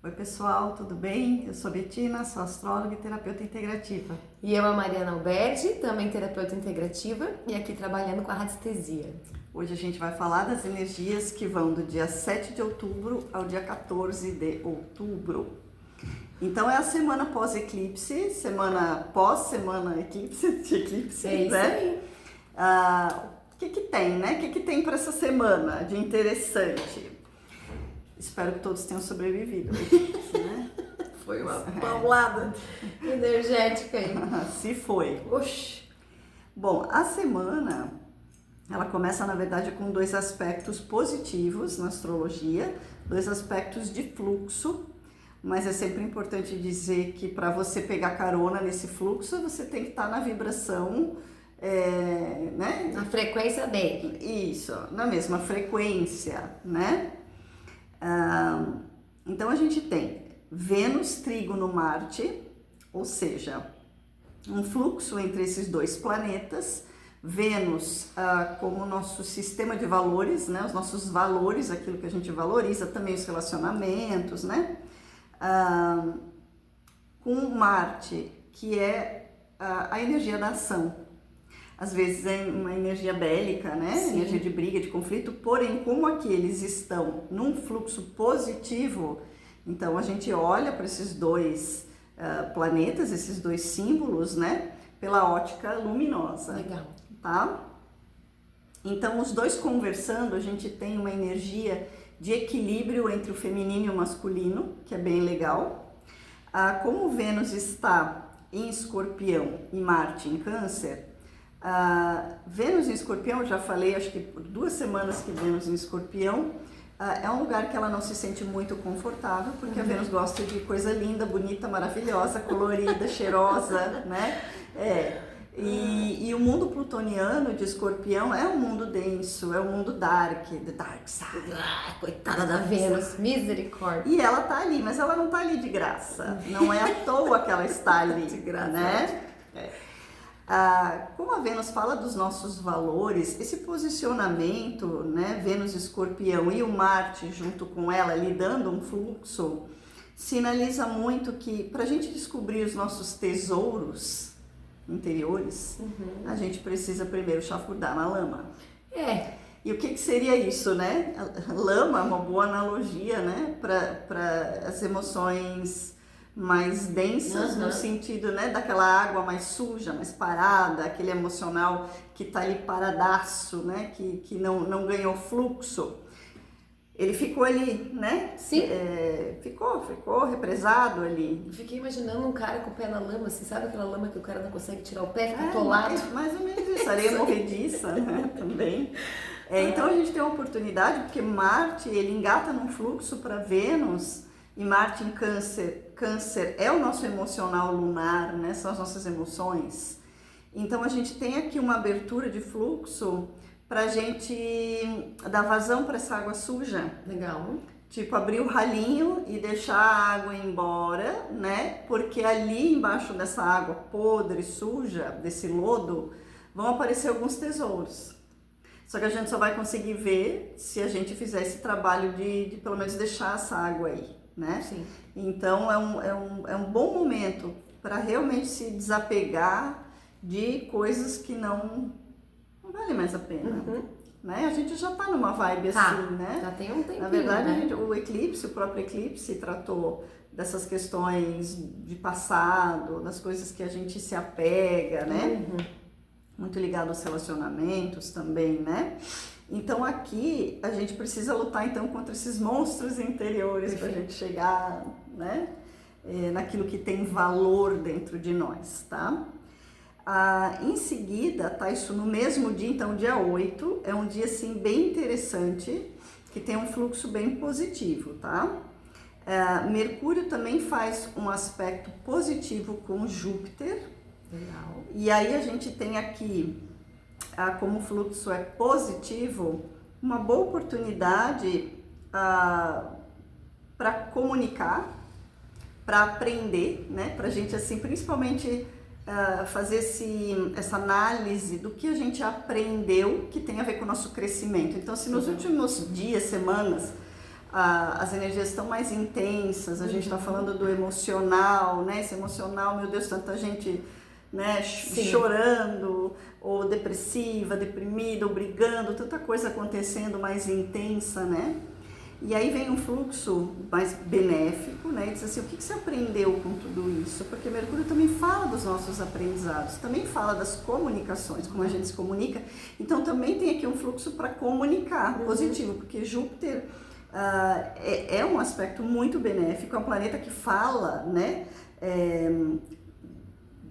Oi pessoal, tudo bem? Eu sou Betina, sou astróloga e terapeuta integrativa. E eu, a Mariana Alberdi, também terapeuta integrativa e aqui trabalhando com a radiestesia. Hoje a gente vai falar das energias que vão do dia 7 de outubro ao dia 14 de outubro. Então é a semana pós-eclipse, semana pós-semana eclipse, de eclipse, É isso aí. O que tem, né? O que tem para essa semana de interessante? Espero que todos tenham sobrevivido, né? Foi uma paulada energética aí. Se foi. Oxi. Bom, a semana, ela começa, na verdade, com dois aspectos positivos na astrologia, dois aspectos de fluxo, mas é sempre importante dizer que para você pegar carona nesse fluxo, você tem que estar na vibração, né? Na frequência dele. Isso, na mesma frequência, né? Então a gente tem Vênus, Trígono, Marte, ou seja, um fluxo entre esses dois planetas. Vênus como o nosso sistema de valores, né? Os nossos valores, aquilo que a gente valoriza, também os relacionamentos, né? Com Marte, que é a energia da ação. Às vezes é uma energia bélica, né? Sim. Energia de briga, de conflito, porém, como aqui eles estão num fluxo positivo, então a gente olha para esses dois planetas, esses dois símbolos, né? Pela ótica luminosa. Legal. Tá? Então, os dois conversando, a gente tem uma energia de equilíbrio entre o feminino e o masculino, que é bem legal. Como Vênus está em Escorpião e Marte em Câncer, Vênus em Escorpião, eu já falei, acho que por 2 semanas que Vênus em Escorpião, é um lugar que ela não se sente muito confortável, porque a Vênus gosta de coisa linda, bonita, maravilhosa, colorida, cheirosa, né? E o mundo plutoniano de Escorpião é um mundo denso, é um mundo dark, the dark side. Coitada da Vênus, misericórdia. E ela tá ali, mas ela não tá ali de graça. Não é à toa que ela está ali, De graça. né? Como a Vênus fala dos nossos valores, esse posicionamento, né, Vênus Escorpião e o Marte junto com ela, lidando um fluxo, sinaliza muito que para a gente descobrir os nossos tesouros interiores, a gente precisa primeiro chafurdar na lama. E o que seria isso, né? A lama é uma boa analogia, né, para as emoções mais densas, no sentido, né, daquela água mais suja, mais parada, aquele emocional que tá ali paradaço, né, que não ganhou fluxo. Ele ficou ali, né? Sim. Ficou represado ali. Eu fiquei imaginando um cara com o pé na lama, assim, sabe aquela lama que o cara não consegue tirar o pé, fica atolado? Mais ou menos isso, areia movediça, né, também. Então a gente tem uma oportunidade, porque Marte, ele engata num fluxo para Vênus, e Marte em Câncer é o nosso emocional lunar, né? São as nossas emoções. Então a gente tem aqui uma abertura de fluxo pra gente dar vazão para essa água suja. Legal. Tipo, abrir o ralinho e deixar a água ir embora, né? Porque ali embaixo dessa água podre, suja, desse lodo, vão aparecer alguns tesouros. Só que a gente só vai conseguir ver se a gente fizer esse trabalho de pelo menos deixar essa água aí, né? Sim. Então é um bom momento para realmente se desapegar de coisas que não vale mais a pena, né? A gente já tá numa vibe assim, né? Já tem um tempinho, Na verdade, né? o próprio eclipse tratou dessas questões de passado, das coisas que a gente se apega, né? Muito ligado aos relacionamentos também, né? Então aqui a gente precisa lutar então contra esses monstros interiores para a gente chegar, né, naquilo que tem valor dentro de nós, tá? Em seguida, tá isso no mesmo dia, então dia 8, é um dia assim bem interessante, que tem um fluxo bem positivo, tá? Mercúrio também faz um aspecto positivo com Júpiter. Legal. E aí a gente tem aqui, como o fluxo é positivo, uma boa oportunidade para comunicar, para aprender, né? Para a gente, assim, principalmente fazer essa análise do que a gente aprendeu que tem a ver com o nosso crescimento. Então, se nos últimos dias, semanas, as energias estão mais intensas, a gente está falando do emocional, né? Esse emocional, meu Deus, tanta gente, né, chorando, ou depressiva, deprimida, ou brigando, tanta coisa acontecendo mais intensa, né? E aí vem um fluxo mais benéfico, né? E diz assim, o que você aprendeu com tudo isso? Porque Mercúrio também fala dos nossos aprendizados, também fala das comunicações, como a gente se comunica. Então também tem aqui um fluxo para comunicar, positivo, porque Júpiter é um aspecto muito benéfico, é um planeta que fala, né?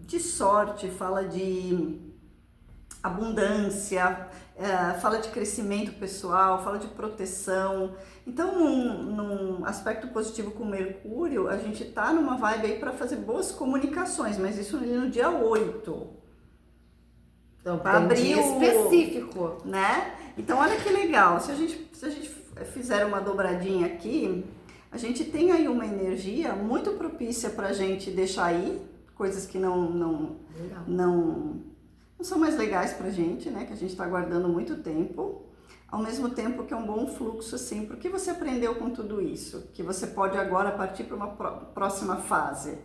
De sorte, fala de abundância, fala de crescimento pessoal, fala de proteção. Então, num aspecto positivo com Mercúrio, a gente tá numa vibe aí para fazer boas comunicações, mas isso no dia 8. Então, para abrir específico, né? Então, olha que legal. Se a gente fizer uma dobradinha aqui, a gente tem aí uma energia muito propícia pra gente deixar ir coisas que não são mais legais pra gente, né? Que a gente tá guardando muito tempo. Ao mesmo tempo que é um bom fluxo, assim, porque você aprendeu com tudo isso? Que você pode agora partir para uma próxima fase,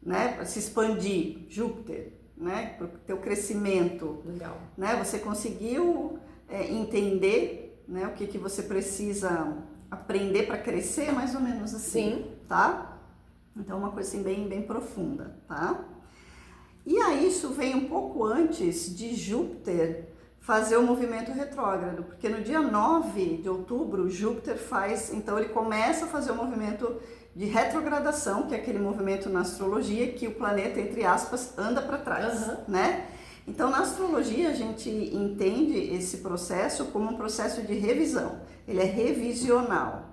né? Para se expandir, Júpiter, né? Para o teu crescimento. Legal. Né? Você conseguiu entender, né? O que você precisa aprender para crescer, mais ou menos assim. Sim. Tá? Então, uma coisa assim bem profunda, tá? E aí, isso vem um pouco antes de Júpiter fazer o movimento retrógrado, porque no dia 9 de outubro, Júpiter então ele começa a fazer o movimento de retrogradação, que é aquele movimento na astrologia que o planeta, entre aspas, anda para trás, né? Então, na astrologia, a gente entende esse processo como um processo de revisão, ele é revisional.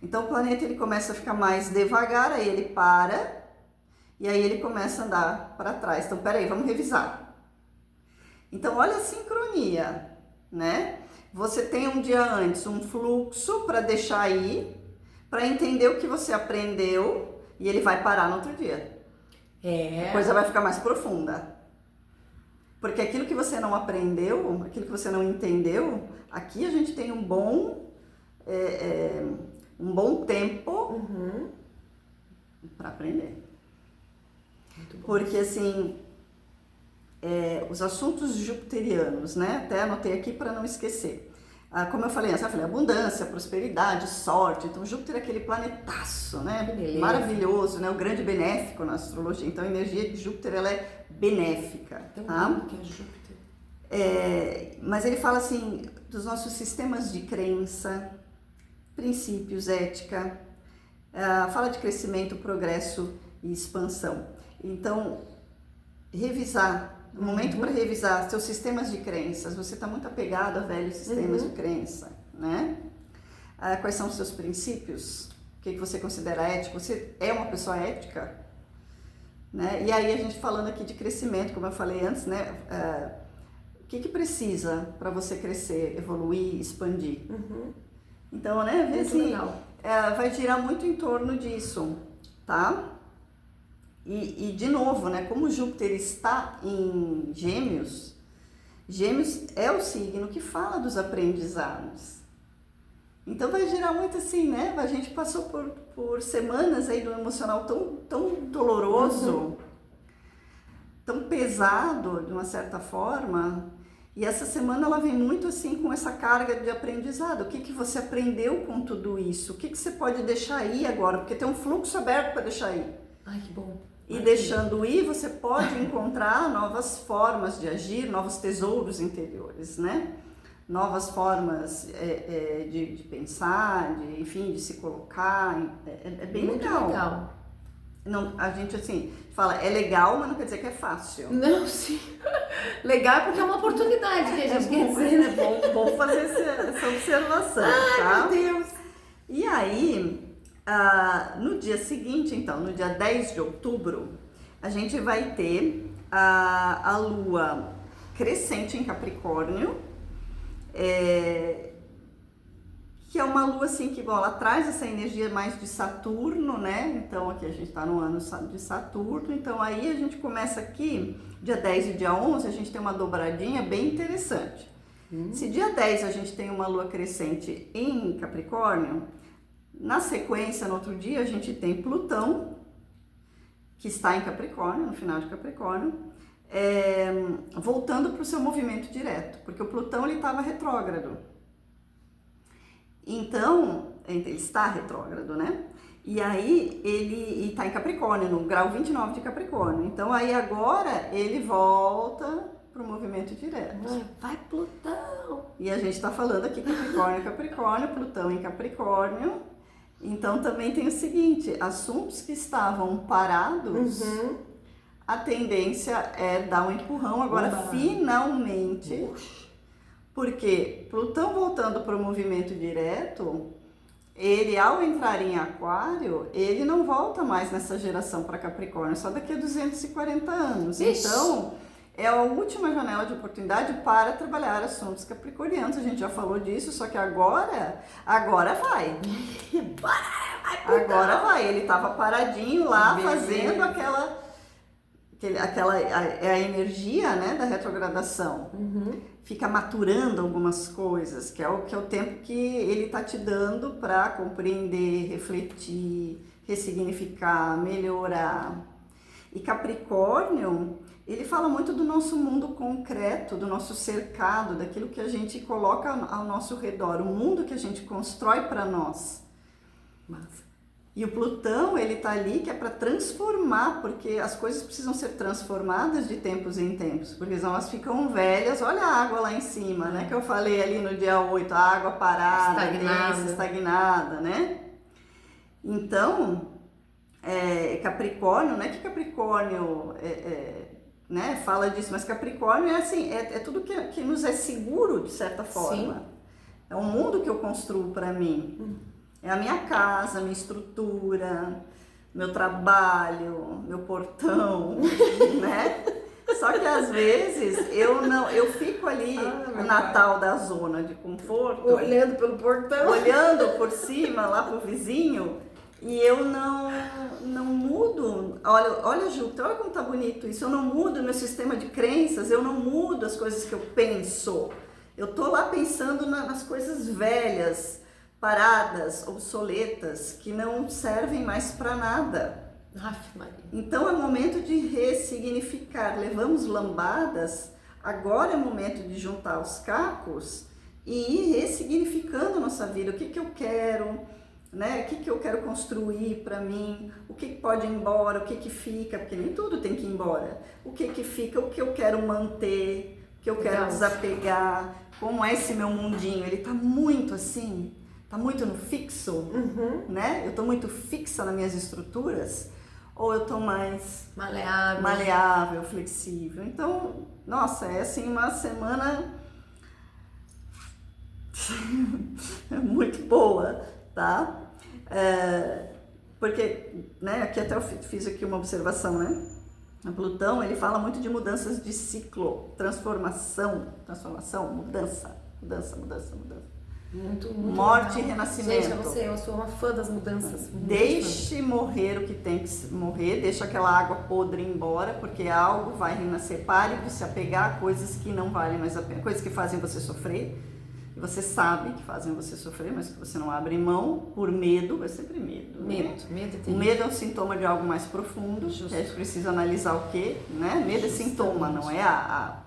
Então, o planeta ele começa a ficar mais devagar, aí ele para, e aí ele começa a andar para trás. Então, peraí, vamos revisar. Então, olha a sincronia, né? Você tem um dia antes um fluxo para deixar ir, para entender o que você aprendeu, e ele vai parar no outro dia. A coisa vai ficar mais profunda. Porque aquilo que você não aprendeu, aquilo que você não entendeu, aqui a gente tem um bom tempo para aprender. Porque assim, os assuntos jupiterianos, né? Até anotei aqui para não esquecer. Como eu falei antes, abundância, prosperidade, sorte. Então, Júpiter é aquele planetaço, né? Beleza. Maravilhoso, né? O grande benéfico na astrologia. Então, a energia de Júpiter, ela é benéfica. Então, tá? que é Júpiter. Mas ele fala assim, dos nossos sistemas de crença, princípios, ética, fala de crescimento, progresso e expansão. Então, revisar. No momento para revisar seus sistemas de crenças, você está muito apegado a velhos sistemas de crença, né? Quais são os seus princípios? O que você considera ético? Você é uma pessoa ética? Né? E aí a gente falando aqui de crescimento, como eu falei antes, né? O que precisa para você crescer, evoluir, expandir? Então, né? Assim, vai girar muito em torno disso, tá? E de novo, né, como Júpiter está em Gêmeos, Gêmeos é o signo que fala dos aprendizados. Então vai gerar muito assim, né? A gente passou por semanas aí do emocional tão doloroso, tão pesado de uma certa forma. E essa semana ela vem muito assim com essa carga de aprendizado. O que você aprendeu com tudo isso? O que você pode deixar aí agora? Porque tem um fluxo aberto para deixar aí. Ai, que bom. E deixando ir, você pode encontrar novas formas de agir, novos tesouros interiores, né? Novas formas de pensar, de se colocar. É bem muito legal. Não, a gente assim fala, é legal, mas não quer dizer que é fácil. Não, sim. Legal é porque é uma oportunidade que a gente quer dizer. É bom fazer essa observação, Ai, tá? meu Deus! E aí, no dia seguinte, então, no dia 10 de outubro, a gente vai ter a Lua crescente em Capricórnio, que é uma Lua assim que, bom, ela traz essa energia mais de Saturno, né? Então aqui a gente está no ano de Saturno, então aí a gente começa aqui, dia 10 e dia 11, a gente tem uma dobradinha bem interessante. Se dia 10 a gente tem uma Lua crescente em Capricórnio, Na sequência, no outro dia, a gente tem Plutão, que está em Capricórnio, no final de Capricórnio, voltando para o seu movimento direto, porque o Plutão ele estava retrógrado. Então, ele está retrógrado, né? E aí ele está em Capricórnio, no grau 29 de Capricórnio. Então aí agora ele volta para o movimento direto. Ai, vai Plutão! E a gente está falando aqui Capricórnio, Capricórnio, Plutão em Capricórnio. Então também tem o seguinte, assuntos que estavam parados, a tendência é dar um empurrão agora finalmente, porque Plutão voltando para o movimento direto, ele ao entrar em Aquário, ele não volta mais nessa geração para Capricórnio, só daqui a 240 anos. Ixi. Então é a última janela de oportunidade para trabalhar assuntos capricornianos. A gente já falou disso, só que agora vai. Agora vai. Ele estava paradinho lá, fazendo aquela é a energia, né, da retrogradação. Fica maturando algumas coisas, que é o tempo que ele está te dando para compreender, refletir, ressignificar, melhorar. E Capricórnio, ele fala muito do nosso mundo concreto, do nosso cercado, daquilo que a gente coloca ao nosso redor, o mundo que a gente constrói para nós. Massa. E o Plutão, ele tá ali que é para transformar, porque as coisas precisam ser transformadas de tempos em tempos, porque senão elas ficam velhas. Olha a água lá em cima, né? Que eu falei ali no dia 8, a água parada, estagnada, né? Então, Capricórnio, não é que Capricórnio né, fala disso, mas Capricórnio é assim, é tudo que nos é seguro, de certa forma. Sim. É um mundo que eu construo para mim. É a minha casa, minha estrutura, meu trabalho, meu portão, né? Só que às vezes eu fico ali na tal da zona de conforto, olhando pelo portão, olhando por cima lá pro vizinho, e eu não mudo. Olha Júpiter, olha como tá bonito isso. Eu não mudo meu sistema de crenças, eu não mudo as coisas que eu penso. Eu tô lá pensando nas coisas velhas, paradas, obsoletas, que não servem mais para nada. Então é momento de ressignificar. Levamos lambadas, agora é momento de juntar os cacos e ir ressignificando a nossa vida. O que eu quero, né? O que eu quero construir para mim, o que pode ir embora, o que fica, porque nem tudo tem que ir embora. O que fica, o que eu quero manter, o que eu quero desapegar. Como é esse meu mundinho? Ele tá muito assim... Tá muito no fixo, né? Eu tô muito fixa nas minhas estruturas, ou eu tô mais maleável, flexível. Então, nossa, é assim uma semana muito boa, tá? Porque, né, aqui até eu fiz aqui uma observação, né? O Plutão, ele fala muito de mudanças de ciclo, transformação, mudança. Muito morte legal. E renascimento. Gente, eu sou uma fã das mudanças. Deixe morrer o que tem que morrer, deixa aquela água podre ir embora, porque algo vai renascer. Pare de se apegar a coisas que não valem mais a pena, coisas que fazem você sofrer, e você sabe que fazem você sofrer, mas que você não abre mão por medo, é sempre medo. Medo o medo é um sintoma de algo mais profundo, que a gente precisa analisar o quê, né? Medo é sintoma, não é a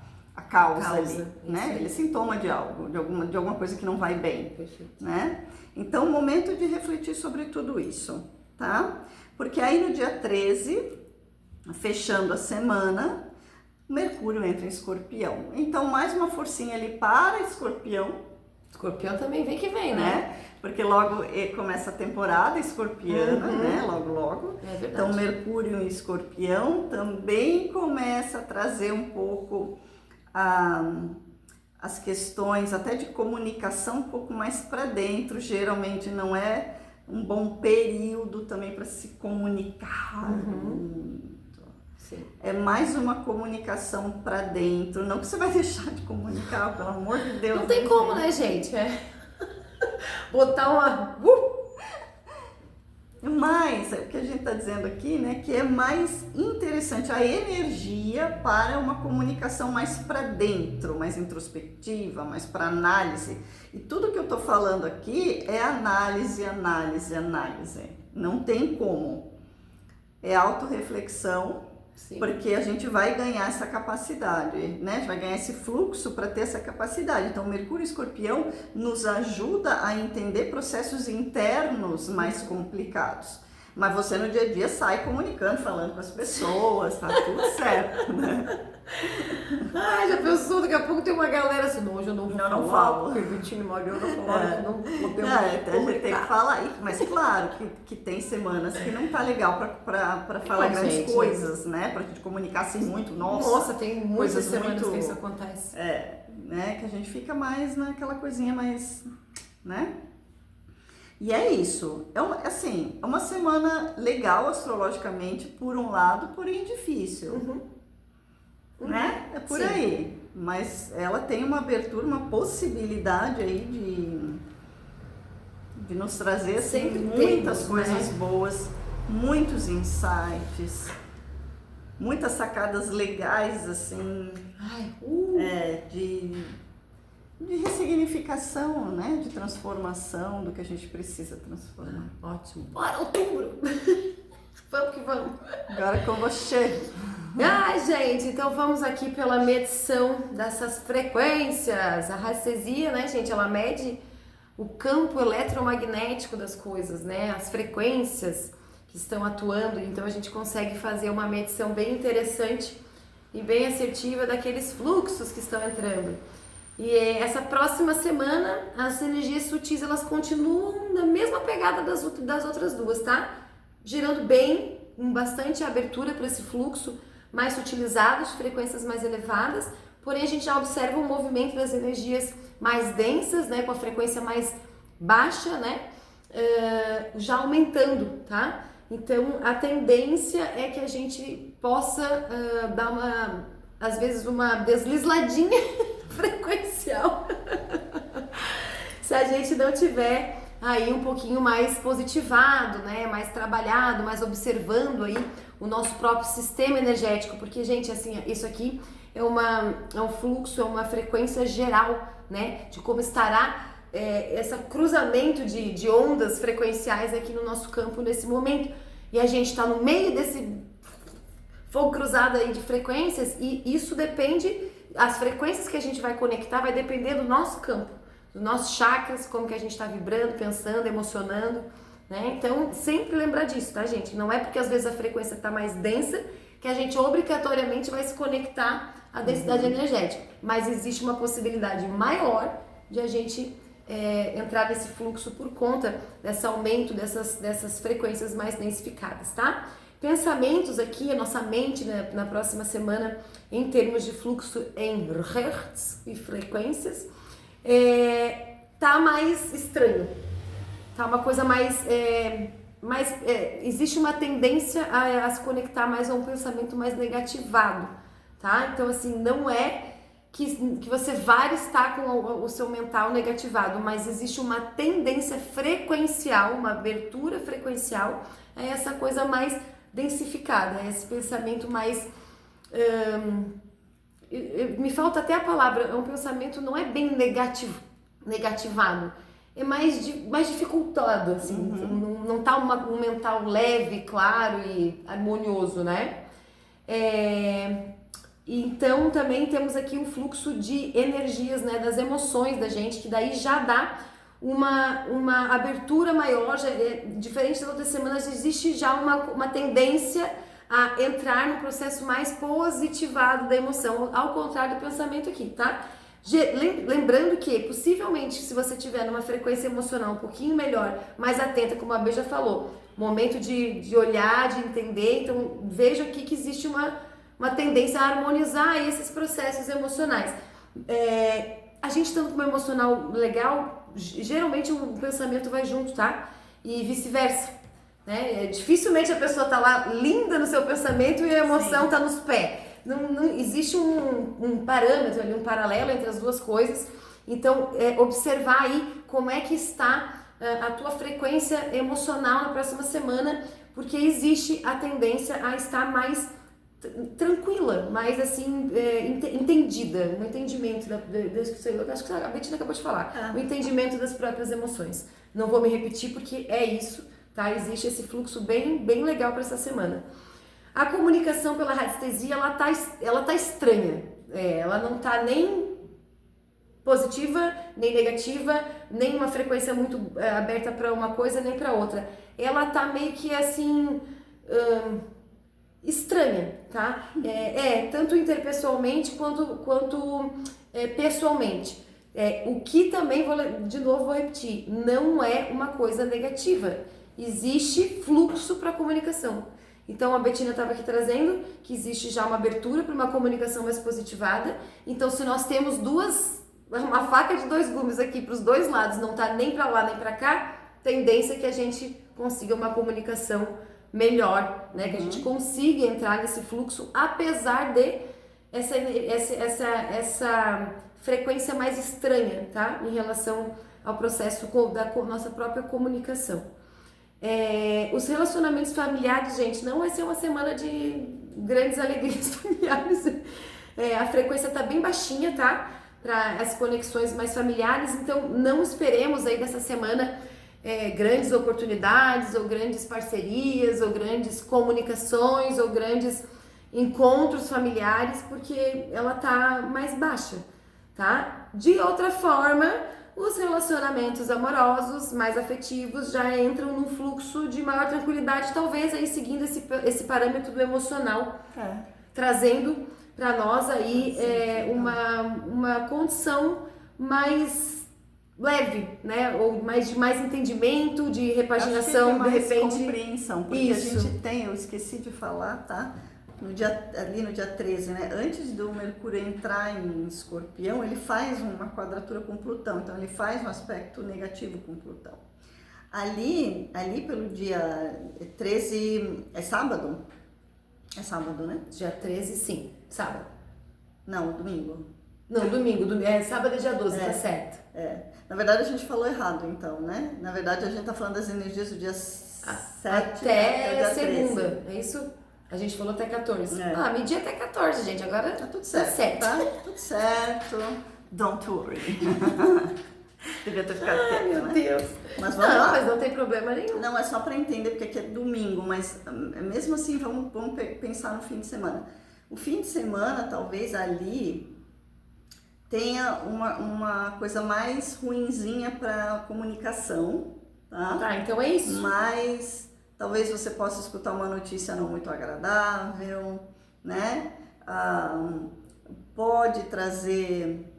causa ali, né? Ele é sintoma de algo, de alguma coisa que não vai bem. Perfeito. Né? Então, momento de refletir sobre tudo isso, tá? Porque aí no dia 13, fechando a semana, Mercúrio entra em Escorpião. Então, mais uma forcinha ali para Escorpião. Escorpião também vem que vem, né? Porque logo começa a temporada escorpiana, né? Logo. É verdade. Então, Mercúrio em Escorpião também começa a trazer um pouco as questões até de comunicação um pouco mais para dentro. Geralmente não é um bom período também para se comunicar muito. Sim. É mais uma comunicação para dentro, não que você vai deixar de comunicar, pelo amor de Deus. Não tem como, né, gente? Botar uma... mais, o que a gente está dizendo aqui, né, que é mais interessante a energia para uma comunicação mais para dentro, mais introspectiva, mais para análise. E tudo que eu estou falando aqui é análise, análise, análise. Não tem como. É autorreflexão, Sim. porque a gente vai ganhar essa capacidade, né? A gente vai ganhar esse fluxo para ter essa capacidade. Então, Mercúrio e Escorpião nos ajuda a entender processos internos mais complicados. Mas você no dia a dia sai comunicando, falando com as pessoas, tá tudo certo, né? Ai, já pensou? Daqui a pouco tem uma galera assim, não, hoje eu não vou não falar, falo. porque Vitinho e Mariana falaram que não podemos A gente tem comunicar. que falar, mas claro que tem semanas que não tá legal para falar grandes gente, coisas, né? Pra gente comunicar assim muito, Nossa, tem muitas coisas semanas muito- que isso acontece. né? Que a gente fica mais naquela coisinha mais, né? E é isso. É uma semana legal astrologicamente, por um lado, porém difícil, né? É por Sim. aí. Mas ela tem uma abertura, uma possibilidade aí de nos trazer assim, Sempre muitas temos, coisas né? boas, muitos insights, muitas sacadas legais, assim, Ai, de ressignificação, né? De transformação do que a gente precisa transformar. ótimo. Bora, outubro! Vamos que vamos. Agora com você. Ai, gente, então vamos aqui pela medição dessas frequências. A radiestesia, né, gente, ela mede o campo eletromagnético das coisas, né, as frequências que estão atuando. Então a gente consegue fazer uma medição bem interessante e bem assertiva daqueles fluxos que estão entrando. E essa próxima semana as energias sutis elas continuam na mesma pegada das outras duas, tá? Girando bem, com bastante abertura para esse fluxo mais sutilizado, de frequências mais elevadas, porém a gente já observa um movimento das energias mais densas, né, com a frequência mais baixa, né, já aumentando, tá? Então a tendência é que a gente possa dar às vezes uma deslizadinha frequencial se a gente não tiver aí um pouquinho mais positivado, né, mais trabalhado, mais observando aí o nosso próprio sistema energético, porque, gente, assim, isso aqui é um fluxo, é uma frequência geral, né, de como estará esse cruzamento de ondas frequenciais aqui no nosso campo nesse momento. E a gente está no meio desse fogo cruzado aí de frequências e isso depende, as frequências que a gente vai conectar vai depender do nosso campo, dos nossos chakras, como que a gente está vibrando, pensando, emocionando, né? Então, sempre lembrar disso, tá, gente? Não é porque às vezes a frequência está mais densa que a gente obrigatoriamente vai se conectar à densidade energética, mas existe uma possibilidade maior de a gente entrar nesse fluxo por conta desse aumento dessas frequências mais densificadas, tá? Pensamentos aqui, a nossa mente na próxima semana, em termos de fluxo em hertz e frequências, tá mais estranho, tá uma coisa existe uma tendência a se conectar mais a um pensamento mais negativado, tá? Então assim, não é que você vai estar com o seu mental negativado, mas existe uma tendência frequencial, uma abertura frequencial a essa coisa mais densificada, a esse pensamento mais me falta até a palavra, é um pensamento não é bem negativado, é mais dificultado, assim, não tá um mental leve, claro e harmonioso, né? Então também temos aqui um fluxo de energias, né, das emoções da gente, que daí já dá uma abertura maior, diferente das outras semanas, existe já uma tendência a entrar no processo mais positivado da emoção, ao contrário do pensamento aqui, tá? Lembrando que, possivelmente, se você tiver numa frequência emocional um pouquinho melhor, mais atenta, como a Bê já falou, momento de olhar, de entender, então veja aqui que existe uma tendência a harmonizar esses processos emocionais. A gente estando com uma emocional legal, geralmente o pensamento vai junto, tá? E vice-versa, né? Dificilmente a pessoa tá lá linda no seu pensamento e a emoção tá nos pés. Não existe um parâmetro ali, um paralelo entre as duas coisas. Então, observar aí como é que está a tua frequência emocional na próxima semana, porque existe a tendência a estar mais tranquila, mais assim, entendida, um entendimento acho que a Bettina acabou de falar, o entendimento das próprias emoções. Não vou me repetir porque é isso, tá? Existe esse fluxo bem legal para essa semana. A comunicação pela radiestesia, ela tá estranha, ela não tá nem positiva, nem negativa, nem uma frequência muito aberta para uma coisa, nem para outra. Ela tá meio que assim, estranha, tá? Tanto interpessoalmente quanto pessoalmente. O que também, de novo vou repetir, não é uma coisa negativa. Existe fluxo para comunicação. Então a Bettina estava aqui trazendo que existe já uma abertura para uma comunicação mais positivada. Então se nós temos uma faca de dois gumes aqui para os dois lados, não tá nem para lá nem para cá, tendência é que a gente consiga uma comunicação melhor, né? Que a gente consiga entrar nesse fluxo, apesar de essa frequência mais estranha, tá? Em relação ao processo da nossa própria comunicação. Os relacionamentos familiares, gente, não vai ser uma semana de grandes alegrias familiares. A frequência tá bem baixinha, tá? Para as conexões mais familiares, então não esperemos aí dessa semana grandes oportunidades, ou grandes parcerias, ou grandes comunicações, ou grandes encontros familiares, porque ela tá mais baixa, tá? De outra forma, os relacionamentos amorosos, mais afetivos, já entram num fluxo de maior tranquilidade, talvez aí seguindo esse parâmetro do emocional, trazendo para nós aí uma condição mais leve, né? Ou de mais entendimento, de repaginação, mais de repente. Compreensão, porque Isso. A gente tem, eu esqueci de falar, tá? No dia 13, né? Antes do Mercúrio entrar em Escorpião, ele faz uma quadratura com Plutão, então ele faz um aspecto negativo com Plutão. Ali pelo dia 13, é sábado? É sábado, né? Dia 13, sim. Sábado. Não, domingo. Não, domingo. Sábado é dia 12, tá certo. Na verdade, a gente falou errado, então, né? Na verdade, a gente tá falando das energias do dia 7 até dia segunda, 13. É isso? A gente falou até 14. É. Medir até 14, gente. Agora Tá tudo certo, tá? Tudo certo. Don't worry. Devia ter ficado quieta, meu né? Deus. Mas vamos lá. Mas não tem problema nenhum. Não, é só para entender, porque aqui é domingo, mas mesmo assim, vamos pensar no fim de semana. O fim de semana, talvez ali tenha uma coisa mais ruinzinha para comunicação, tá? Tá, então é isso. Mas talvez você possa escutar uma notícia não muito agradável, né? Pode trazer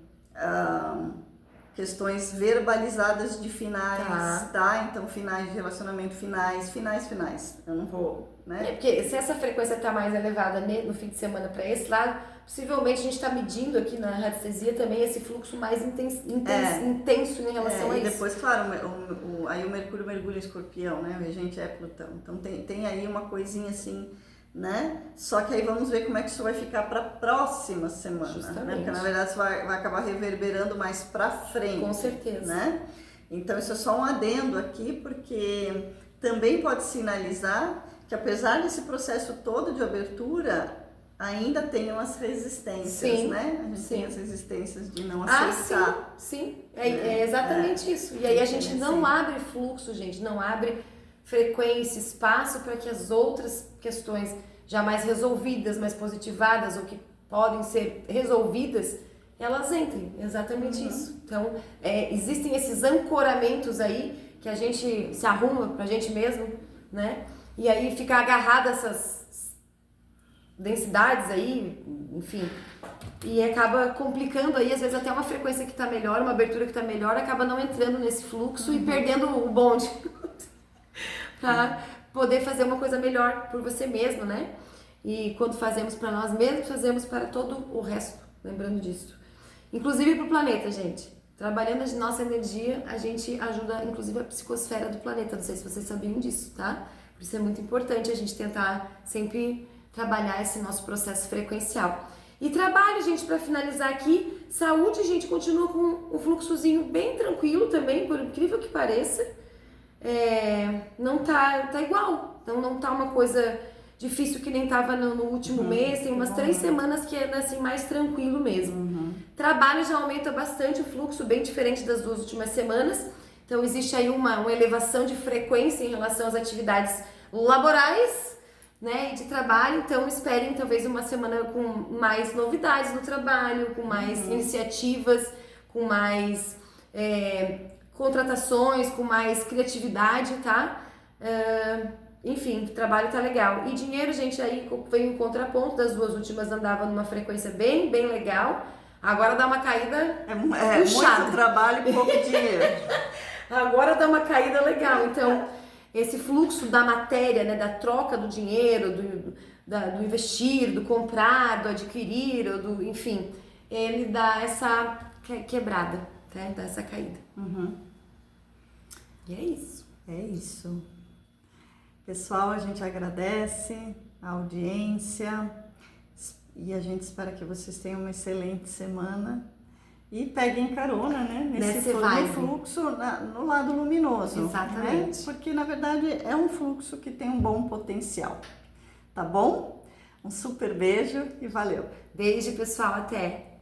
questões verbalizadas de finais, tá? Então, finais de relacionamento, finais. Eu não vou, né? Porque se essa frequência tá mais elevada no fim de semana para esse lado, possivelmente a gente está medindo aqui na radiestesia também esse fluxo mais intenso em relação a isso. E isso. depois, claro, aí o Mercúrio mergulha em Escorpião, né? O regente é Plutão. Então tem aí uma coisinha assim, né? Só que aí vamos ver como é que isso vai ficar para a próxima semana, né? Porque na verdade isso vai acabar reverberando mais para frente. Com certeza. Né? Então isso é só um adendo aqui, porque também pode sinalizar que apesar desse processo todo de abertura, ainda tem umas resistências, né? A gente tem as resistências de não aceitar. Sim. É exatamente isso. E aí a gente não abre fluxo, gente, não abre frequência, espaço para que as outras questões já mais resolvidas, mais positivadas ou que podem ser resolvidas, elas entrem. Exatamente isso. Então, existem esses ancoramentos aí que a gente se arruma pra gente mesmo, né? E aí fica agarrado a essas densidades aí, enfim, e acaba complicando aí, às vezes até uma frequência que tá melhor, uma abertura que tá melhor, acaba não entrando nesse fluxo e perdendo o bonde pra poder fazer uma coisa melhor por você mesmo, né? E quando fazemos para nós mesmos, fazemos para todo o resto, lembrando disso. Inclusive pro planeta, gente. Trabalhando a nossa energia, a gente ajuda inclusive a psicosfera do planeta, não sei se vocês sabiam disso, tá? Por isso é muito importante a gente tentar sempre trabalhar esse nosso processo frequencial. E trabalho, gente, para finalizar aqui, saúde, gente, continua com um fluxozinho bem tranquilo também, por incrível que pareça, não tá igual. Então não tá uma coisa difícil que nem tava no último mês. Tem umas 3 semanas que é assim, mais tranquilo mesmo. Trabalho já aumenta bastante o fluxo, bem diferente das 2 últimas semanas. Então existe aí uma elevação de frequência em relação às atividades laborais, né, e de trabalho. Então esperem talvez uma semana com mais novidades no trabalho, com mais iniciativas, com mais contratações, com mais criatividade, tá? Enfim, o trabalho tá legal. E dinheiro, gente, aí vem um contraponto. Das 2 últimas andava numa frequência bem legal. Agora dá uma caída puxada. Muito trabalho e pouco dinheiro. Agora dá uma caída legal. Então, esse fluxo da matéria, né, da troca do dinheiro, do investir, do comprar, do adquirir, enfim, ele dá essa quebrada, né? Dá essa caída. E é isso. É isso. Pessoal, a gente agradece a audiência e a gente espera que vocês tenham uma excelente semana e peguem carona, né, nesse fluxo no lado luminoso. Exatamente. Né? Porque, na verdade, é um fluxo que tem um bom potencial. Tá bom? Um super beijo e valeu! Beijo, pessoal. Até!